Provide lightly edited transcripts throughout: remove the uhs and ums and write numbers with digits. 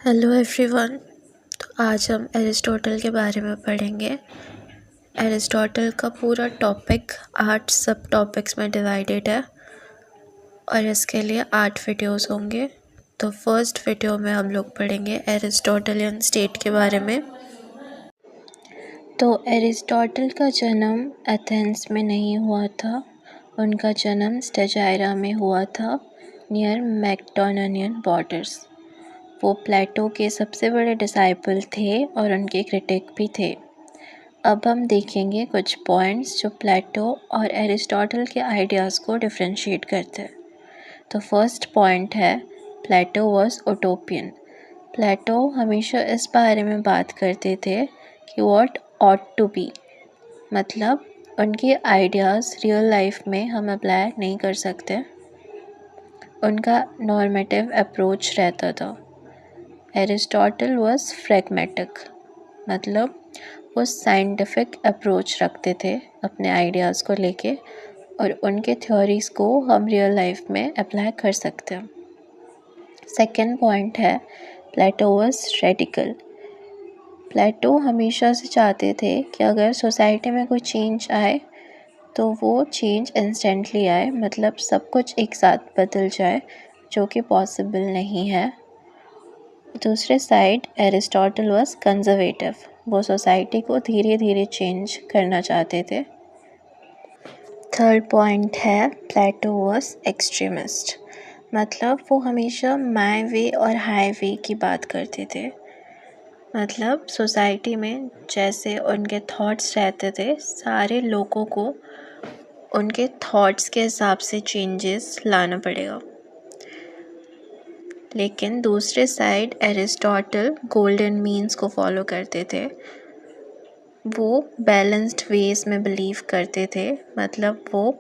Hello everyone. तो आज हम एरिस्टोटल के बारे में पढ़ेंगे। एरिस्टोटल का पूरा टॉपिक 8 सब टॉपिक्स में डिवाइडेड है और इसके लिए 8 वीडियोस होंगे। तो फर्स्ट वीडियो में हम लोग पढ़ेंगे एरिस्टोटलियन स्टेट के बारे में। तो एरिस्टोटल का जन्म एथेंस में नहीं हुआ था, उनका जन्म स्टेजाइरा में हुआ था, नियर मैक्डोनियन बॉर्डर्स। वो प्लेटो के सबसे बड़े डिसाइपल थे और उनके क्रिटिक भी थे। अब हम देखेंगे कुछ पॉइंट्स जो प्लेटो और एरिस्टोटल के आइडियाज़ को डिफरेंशिएट करते हैं। तो फर्स्ट पॉइंट है प्लेटो वॉज उटोपियन। प्लेटो हमेशा इस बारे में बात करते थे कि व्हाट ऑट टू बी, मतलब उनके आइडियाज़ रियल लाइफ में हम अप्लाई नहीं कर सकते। उनका नॉर्मेटिव अप्रोच रहता था। एरिस्टोटल वॉज फ्रैग्मेटिक, मतलब वो साइंटिफिक अप्रोच रखते थे अपने आइडियाज़ को लेके और उनके थ्योरीज़ को हम रियल लाइफ में अप्लाई कर सकते हैं। सेकेंड पॉइंट है प्लेटो वॉज रेडिकल। प्लेटो हमेशा से चाहते थे कि अगर सोसाइटी में कोई चेंज आए तो वो चेंज इंस्टेंटली आए, मतलब सब कुछ एक साथ बदल जाए, जो कि पॉसिबल नहीं है। दूसरे साइड एरिस्टोटल वॉज कंजर्वेटिव, वो सोसाइटी को धीरे धीरे चेंज करना चाहते थे। थर्ड पॉइंट है प्लेटो वॉज एक्सट्रीमिस्ट, मतलब वो हमेशा माय वे और हाई वे की बात करते थे। मतलब सोसाइटी में जैसे उनके थॉट्स रहते थे, सारे लोगों को उनके थॉट्स के हिसाब से चेंजेस लाना पड़ेगा। लेकिन दूसरे साइड एरिस्टोटल गोल्डन मीन्स को फॉलो करते थे। वो बैलेंस्ड वेज में बिलीव करते थे, मतलब वो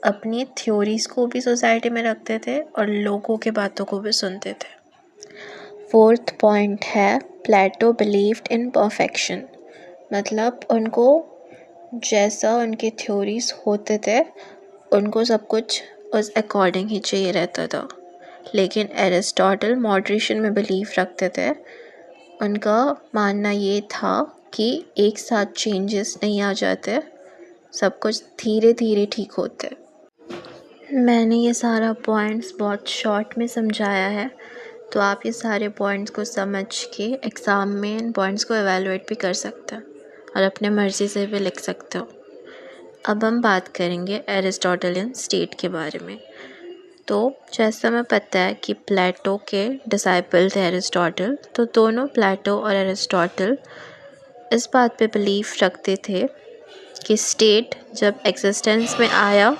अपनी थ्योरीज़ को भी सोसाइटी में रखते थे और लोगों के बातों को भी सुनते थे। फोर्थ पॉइंट है प्लेटो बिलीव्ड इन परफेक्शन, मतलब उनको जैसा उनके थ्योरीज़ होते थे उनको सब कुछ उस अकॉर्डिंग ही चाहिए रहता था। लेकिन एरिस्टोटल मॉडरेशन में बिलीव रखते थे। उनका मानना ये था कि एक साथ चेंजेस नहीं आ जाते, सब कुछ धीरे धीरे ठीक होते। मैंने ये सारा पॉइंट्स बहुत शॉर्ट में समझाया है, तो आप ये सारे पॉइंट्स को समझ के एग्ज़ाम में इन पॉइंट्स को एवेलुएट भी कर सकते हैं और अपने मर्ज़ी से भी लिख सकते हो। अब हम बात करेंगे एरिस्टोटलियन स्टेट के बारे में। तो जैसा हमें पता है कि प्लेटो के डिसाइपल थे एरिस्टोटल, तो दोनों प्लेटो और एरिस्टोटल इस बात पे बिलीव रखते थे कि स्टेट जब एग्जिस्टेंस में आया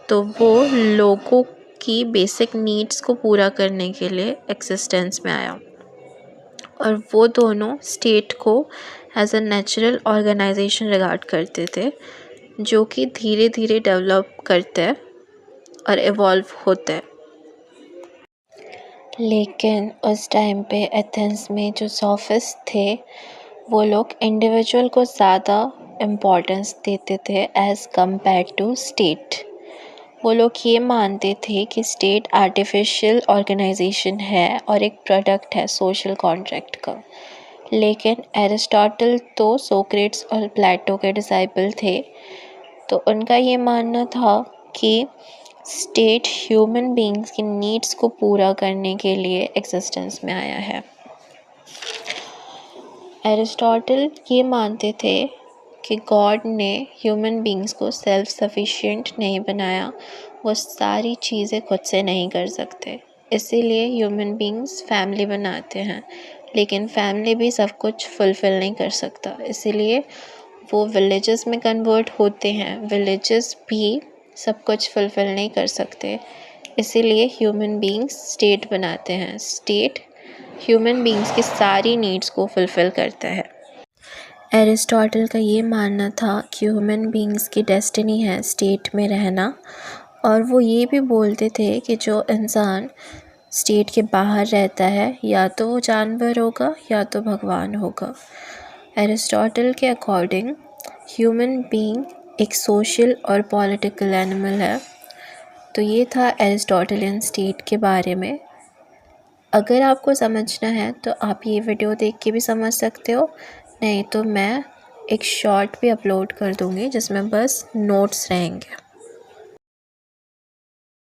तो वो लोगों की बेसिक नीड्स को पूरा करने के लिए एग्जिस्टेंस में आया, और वो दोनों स्टेट को as a natural organisation regard करते थे, जो कि धीरे धीरे डेवलप करते हैं और इवॉल्व होते हैं। लेकिन उस टाइम पे एथेंस में जो सोफिस्ट थे वो लोग इंडिविजुअल को ज़्यादा इम्पोर्टेंस देते थे एज़ कम्पेयर टू स्टेट। वो लोग ये मानते थे कि स्टेट आर्टिफिशियल ऑर्गेनाइजेशन है और एक प्रोडक्ट है सोशल कॉन्ट्रैक्ट का। लेकिन एरिस्टोटल तो सोक्रेट्स और प्लेटो के डिसाइपल थे, तो उनका ये मानना था कि स्टेट ह्यूमन बीइंग्स की नीड्स को पूरा करने के लिए एग्जिस्टेंस में आया है। एरिस्टोटल ये मानते थे कि गॉड ने ह्यूमन बीइंग्स को सेल्फ सफिशिएंट नहीं बनाया, वो सारी चीज़ें खुद से नहीं कर सकते, इसीलिए ह्यूमन बीइंग्स फैमिली बनाते हैं, लेकिन फैमिली भी सब कुछ फुलफ़िल नहीं कर सकता, इसीलिए वो विलेजेस में कन्वर्ट होते हैं। विलेजेस भी सब कुछ फुलफ़िल नहीं कर सकते, इसीलिए ह्यूमन बीइंग्स स्टेट बनाते हैं। स्टेट ह्यूमन बीइंग्स की सारी नीड्स को फुलफ़िल करता है। एरिस्टोटल का ये मानना था कि ह्यूमन बीइंग्स की डेस्टिनी है स्टेट में रहना, और वो ये भी बोलते थे कि जो इंसान स्टेट के बाहर रहता है या तो वो जानवर होगा या तो भगवान होगा। एरिस्टोटल के अकॉर्डिंग ह्यूमन बीइंग एक सोशल और पॉलिटिकल एनिमल है। तो ये था एरिस्टोटलियन स्टेट के बारे में। अगर आपको समझना है तो आप ये वीडियो देख के भी समझ सकते हो, नहीं तो मैं एक शॉर्ट भी अपलोड कर दूँगी जिसमें बस नोट्स रहेंगे।